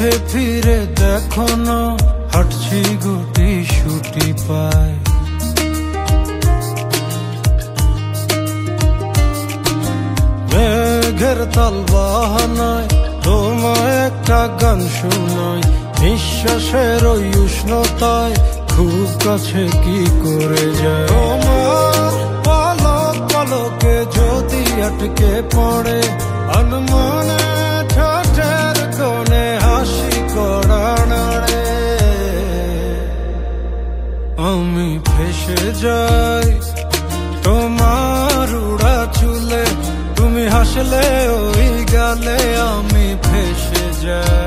পিছে ফিরে দেখো না, হাঁটছি গুটি সুটি পায়। মেঘের তাল বাহানায় তোমায় একটা গান শোনাই, নিঃশ্বাসের ওই উষ্ণতায় খুব কাছে কি করে যায়। তোমার পলক পলকে যদি আটকে পড়ে আনমনে ঠোঁটের কোণে হাসি করা নাড়ে, আমি ফেসে যাই তোমার উড়া চুলে, তুমি হাসলে ওই গালে আমি ফেসে যাই।